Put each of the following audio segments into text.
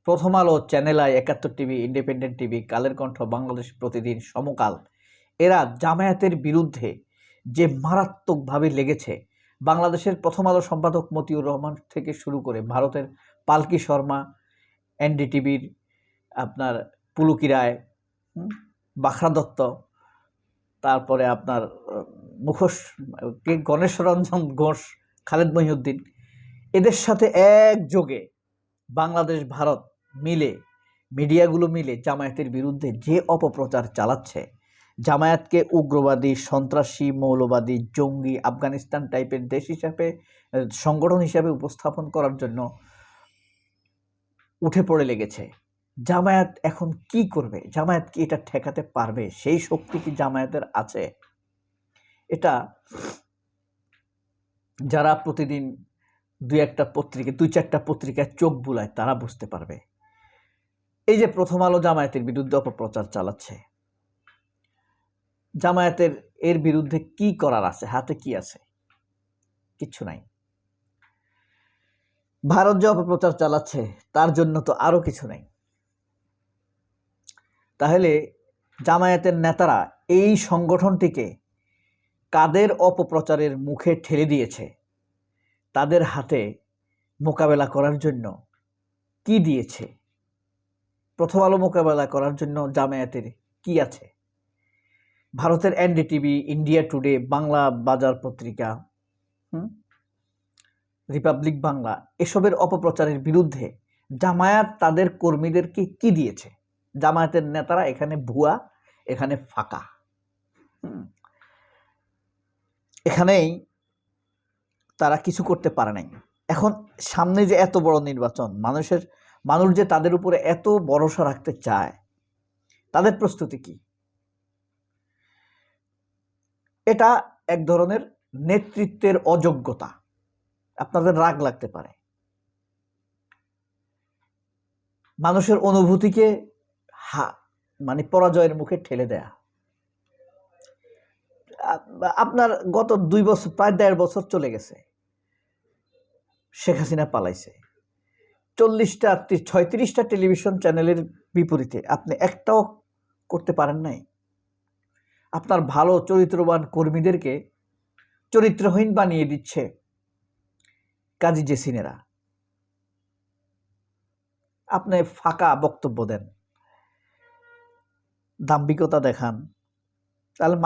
প্রথম আলো, channel I, ৭১ TV, independent TV, Kaler Kantho, Bangladesh প্রতিদিন, সমকাল এরা জামায়াতের বিরুদ্ধে যে মারাত্মকভাবে লেগেছে, বাংলাদেশের প্রথম আলো সম্পাদক মতিউর রহমান থেকে শুরু করে ভারতের পালকি শর্মা, এনডিটিভির আপনার পুলকি রায়, বাখরা দত্ত, তারপরে আপনার মুখোশ গণেশ রঞ্জন ঘোষ, খালেদ মহিউদ্দিন, এদের সাথে একযোগে বাংলাদেশ ভারত মিলে মিডিয়াগুলো মিলে জামায়াতের বিরুদ্ধে যে অপপ্রচার চালাচ্ছে, জামায়াতকে উগ্রবাদী, সন্ত্রাসী, মৌলবাদী, জঙ্গি, আফগানিস্তান টাইপের দেশ হিসাবে, সংগঠন হিসাবে উপস্থাপন করার জন্য উঠে পড়ে লেগেছে। জামায়াত এখন কি করবে? জামায়াত কি এটা ঠেকাতে পারবে? সেই শক্তি কি জামায়াতের আছে? এটা যারা প্রতিদিন দুই চারটা পত্রিকায় চোখ বুলায় তারা বুঝতে পারবে। এই যে প্রথম আলো জামায়াতের বিরুদ্ধে অপপ্রচার চালাচ্ছে, জামায়াতের এর বিরুদ্ধে কি করার আছে? হাতে কি আছে? কিচ্ছু নাই। ভারত যে অপপ্রচার চালাচ্ছে তার জন্য তো আরো কিছু নাই। তাহলে জামায়াতের নেতারা এই সংগঠনটিকে কাদের অপপ্রচারের মুখে ঠেলে দিয়েছে? তাদের হাতে মোকাবেলা করার জন্য কি দিয়েছে? প্রথম আলো মোকাবেলা করার জন্য জামায়াতের কি আছে? ভারতের এনডিটিভি, ইন্ডিয়া টুডে, বাংলা বাজার পত্রিকা, রিপাবলিক বাংলা, এসবের অপপ্রচারের বিরুদ্ধে জামায়াত তাদের কর্মীদেরকে কি দিয়েছে? জামায়াতের নেতারা এখানে ভুয়া, এখানে ফাঁকা। এখানেই তারা কিছু করতে পারে নাই। এখন সামনে যে এত বড় নির্বাচন, মানুষ যে তাদের উপরে এত ভরসা রাখতে চায়, তাদের প্রস্তুতি কি? এটা এক ধরনের নেতৃত্বের অযোগ্যতা। আপনাদের রাগ লাগতে পারে। মানুষের অনুভূতিকে মানে পরাজয়ের মুখে ঠেলে দেয়া। আপনার গত 2 বছর, প্রায় 1.5 বছর চলে গেছে, শেখ হাসিনা পালাইছে। 36টা টেলিভিশন চ্যানেলের বিপরীতে আপনি একটাও করতে পারেন নাই। আপনার ভালো চরিত্রবান কর্মীদেরকে চরিত্রহীন বানিয়ে দিচ্ছে কাজী জেসিনেরা। আপনি ফাঁকা বক্তব্য দেন, দাম্ভিকতা দেখান, তাহলে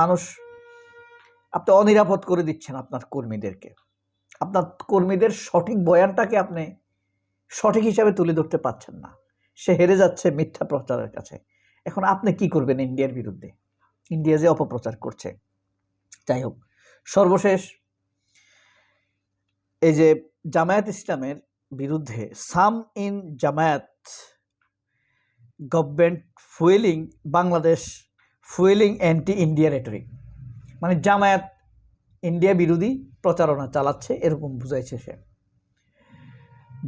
আপনি অনিরাপদ করে দিচ্ছেন আপনার কর্মীদেরকে। আপনার কর্মীদের সঠিক বয়ানটাকে আপনি সঠিক হিসাবে তুলে ধরতে পারছেন না। সে হেরে যাচ্ছে মিথ্যা প্রচারের কাছে। এখন আপনি কি করবেন ইন্ডিয়ার বিরুদ্ধে? ইন্ডিয়া যে অপপ্রচার করছে। যাই হোক, সর্বশেষ এই যে জামায়াত ইসলামের বিরুদ্ধে some in Jamaat government fuelling Bangladesh fuelling anti India rhetoric, মানে জামায়াত ইন্ডিয়া বিরোধী প্রচারণা চালাচ্ছে, এরকম বুঝাইছে সে।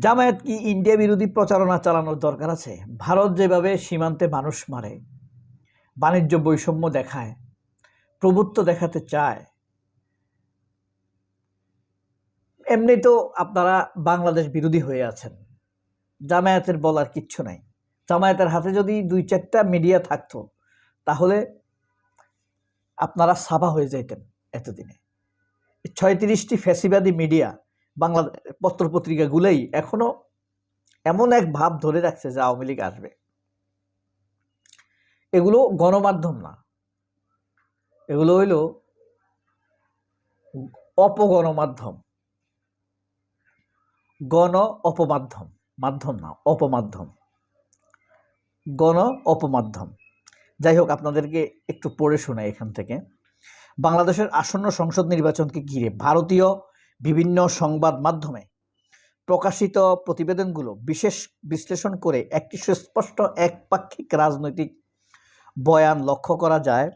জামায়াত কি ইন্ডিয়া বিরোধী প্রচারণা চালানোর দরকার আছে? ভারত যেভাবে সীমান্তে মানুষ মারে, বাণিজ্য বৈষম্য দেখায়, প্রভুত্ব দেখাতে চায়, এমনি তো আপনারা বাংলাদেশ বিরোধী হয়ে আছেন। জামায়াতের বলার কিচ্ছু নাই। জামায়াতের হাতে যদি 2-4টা মিডিয়া থাকতো তাহলে আপনারা সাবা হয়ে যাইতেন এতদিনে। 36টি ফ্যাসিবাদী মিডিয়া, বাংলাদেশ পত্রপত্রিকাগুলোই এখনো এমন এক ভাব ধরে রাখছে যে আওয়ামী লীগ আসবে। এগুলো গণমাধ্যম না, এগুলো হইল অপগণমাধ্যম। গণ অপমাধ্যম, মাধ্যম না, অপমাধ্যম, গণ অপমাধ্যম। যাই হোক, আপনাদেরকে একটু পড়ে শোনাই এখান থেকে। বাংলাদেশের আসন্ন সংসদ নির্বাচনকে ঘিরে ভারতীয় বিভিন্ন সংবাদ মাধ্যমে প্রকাশিত প্রতিবেদনগুলো বিশেষ বিশ্লেষণ করে একটি সুস্পষ্ট একপাক্ষিক রাজনৈতিক বয়ান লক্ষ্য করা যায়।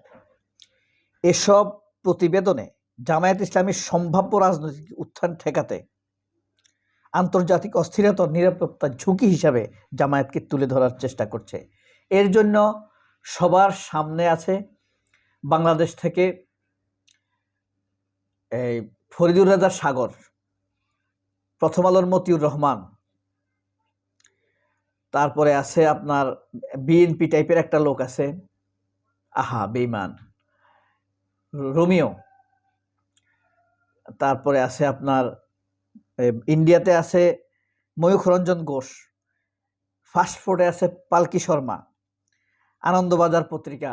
এসব প্রতিবেদনে জামায়াত ইসলামীর সম্ভাব্য রাজনৈতিক উত্থান ঠেকাতে আন্তর্জাতিক অস্থিরতা নিরাপত্তার ঝুঁকি হিসাবে জামায়াতকে তুলে ধরার চেষ্টা করছে। এর জন্য সবার সামনে আছে বাংলাদেশ থেকে ফরিদুর রাজা সাগর, প্রথম আলোর মতিউর রহমান, তারপরে আছে আপনার বিএনপি টাইপের একটা লোক আছে, আহা বেঈমান, রোমিও। তারপরে আছে আপনার ইন্ডিয়াতে আছে ময়ূখ রঞ্জন ঘোষ, ফাস্টফুডে আছে পালকি শর্মা, আনন্দবাজার পত্রিকা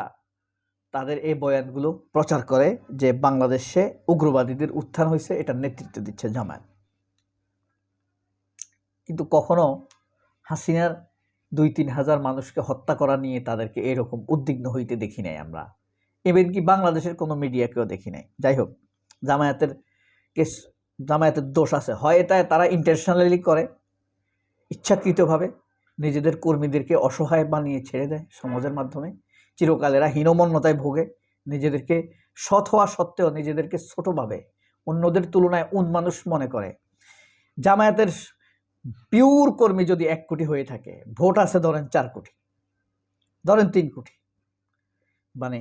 তাদের এই বয়ানগুলো প্রচার করে যে বাংলাদেশে উগ্রবাদীদের উত্থান হয়েছে, এটার নেতৃত্ব দিচ্ছে জামায়াত। কিন্তু কখনো হাসিনার 2-3 হাজার মানুষকে হত্যা করা নিয়ে তাদেরকে এরকম উদ্বিগ্ন হইতে দেখি নাই আমরা, ইভেন কি বাংলাদেশের কোনো মিডিয়াকেও দেখি নাই। যাই হোক, জামায়াতের দোষ আছে, হয় এটা তারা ইন্টেনশনালি করে, ইচ্ছাকৃতভাবে নিজেদের কর্মীদেরকে অসহায় বানিয়ে ছেড়ে দেয় সমাজের মাধ্যমে, চিরকালেরা হীনমন্যতায় ভোগে, নিজেদেরকে সৎ হওয়া সত্ত্বেও নিজেদেরকে ছোটভাবে অন্যদের তুলনায় উন্মানুষ মনে করে। জামায়াতের পিওর কর্মী যদি 1 কোটি হয়ে থাকে, ভোট আছে ধরেন 4 কোটি, ধরেন 3 কোটি, মানে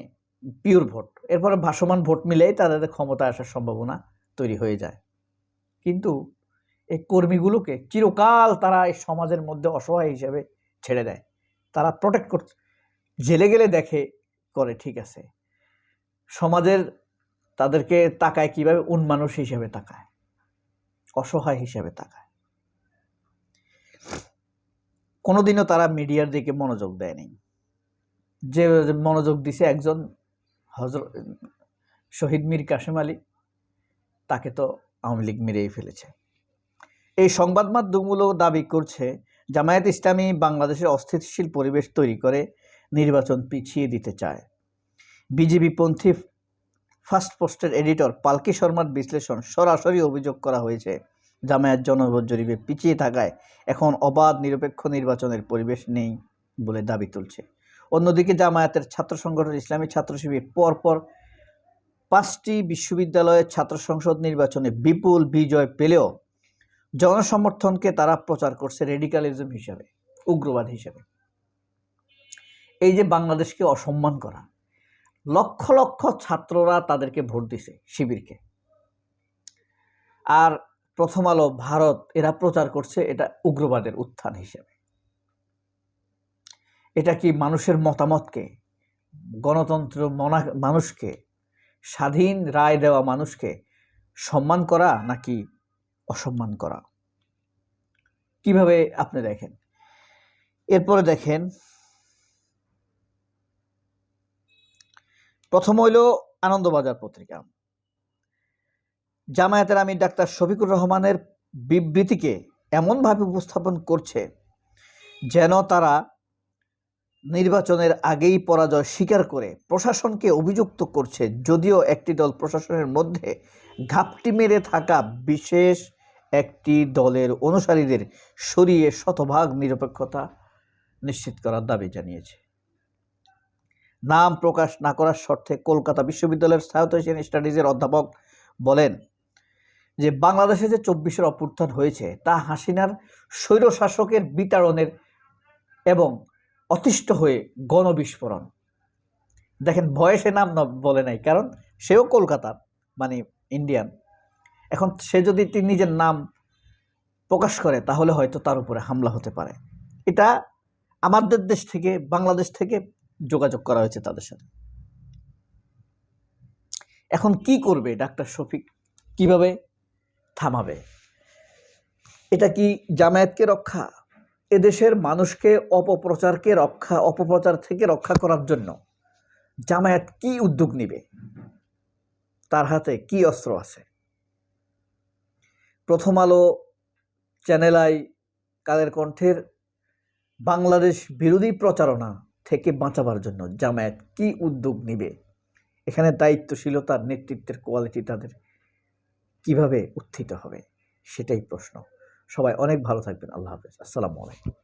পিওর ভোট, এরপরে ভাসমান ভোট মিলেই তাদের ক্ষমতায় আসার সম্ভাবনা তৈরি হয়ে যায়। কিন্তু এই কর্মীগুলোকে চিরকাল তারা এই সমাজের মধ্যে অসহায় হিসেবে ছেড়ে দেয়, তারা প্রোটেক্ট করতে, জেলে গেলে দেখে করে, ঠিক আছে, সমাজের তাদেরকে তাকায় কিভাবে, উন্মানুষ হিসেবে তাকায়, অসহায় হিসেবে তাকায়। কোনোদিনও তারা মিডিয়ার দিকে মনোযোগ দেয়নি। যে মনোযোগ দিছে একজন শহীদ মীর কাসেম আলী, তাকে তো আওয়ামী লীগ মেরেই ফেলেছে। এই সংবাদ মাধ্যমগুলো দাবি করছে জামায়াত ইসলামী বাংলাদেশের অস্থিতিশীল পরিবেশ তৈরি করে নির্বাচন পিছিয়ে দিতে চায়। বিজেপিপন্থী ফার্স্ট পোস্টের এডিটর পালকি শর্মার বিশ্লেষণ, সরাসরি অভিযোগ করা হয়েছে জামায়াত জনমত জরিপে পিছিয়ে থাকায় এখন অবাধ নিরপেক্ষ নির্বাচনের পরিবেশ নেই বলে দাবি তুলছে। অন্যদিকে জামায়াতের ছাত্র সংগঠন ইসলামী ছাত্র শিবির পরপর 5টি বিশ্ববিদ্যালয়ের ছাত্র সংসদ নির্বাচনে বিপুল বিজয় পেলেও জনসমর্থনকে তারা প্রচার করছে রেডিকালিজম হিসাবে, উগ্রবাদ হিসাবে। এই যে বাংলাদেশকে অসম্মান করা, লক্ষ লক্ষ ছাত্ররা তাদেরকে ভোট দিছে শিবিরকে, আর প্রথম আলো, ভারত, এরা প্রচার করছে এটা উগ্রবাদের উত্থান হিসেবে। এটা কি মানুষের মতামতকে, গণতন্ত্র মানুষকে, স্বাধীন রায় দেওয়া মানুষকে সম্মান করা নাকি অসম্মান করা? কিভাবে আপনি দেখেন? এরপরে দেখেন, প্রথম হইল আনন্দবাজার পত্রিকা। জামায়াতের আমির ডাক্তার শফিকুর রহমানের বিবৃতিকে এমনভাবে উপস্থাপন করছে যেন তারা নির্বাচনের আগেই পরাজয় স্বীকার করে প্রশাসনকে অভিযুক্ত করছে, যদিও একটি দল প্রশাসনের মধ্যে ঘাপটি মেরে থাকা বিশেষ একটি দলের অনুসারীদের সরিয়ে শতভাগ নিরপেক্ষতা নিশ্চিত করার দাবি জানিয়েছে। নাম প্রকাশ না করার শর্তে কলকাতা বিশ্ববিদ্যালয়ের সাউথ এশিয়ান স্টাডিজের অধ্যাপক বলেন যে বাংলাদেশে যে 24-এর অভ্যুত্থান হয়েছে তা হাসিনার স্বৈরশাসকের বিতাড়নের এবং অতিষ্ঠ হয়ে গণবিস্ফোরণ। দেখেন, ভয়ে নাম বলে নাই, কারণ সেও কলকাতার, মানে ইন্ডিয়ান। এখন সে যদি নিজের নাম প্রকাশ করে তাহলে হয়তো তার উপরে হামলা হতে পারে। এটা আমাদের দেশ থেকে, বাংলাদেশ থেকে যোগাযোগ করা হয়েছে তাদের সাথে। এখন কি করবে ডাক্তার শফিক, কিভাবে থামাবে? এটা কি জামায়াতকে রক্ষা, এদেশের মানুষকে অপপ্রচার থেকে রক্ষা করার জন্য জামায়াত কি উদ্যোগ নিবে? তার হাতে কি অস্ত্র আছে? প্রথম আলো, চ্যানেল আই, কালের কণ্ঠের বাংলাদেশ বিরোধী প্রচারণা থেকে বাঁচাবার জন্য জামায়াত কি উদ্যোগ নিবে? এখানে দায়িত্বশীলতার, নেতৃত্বের কোয়ালিটি তাদের কিভাবে উত্থিত হবে, সেটাই প্রশ্ন। সবাই অনেক ভালো থাকবেন। আল্লাহ হাফেজ। আসসালামু আলাইকুম।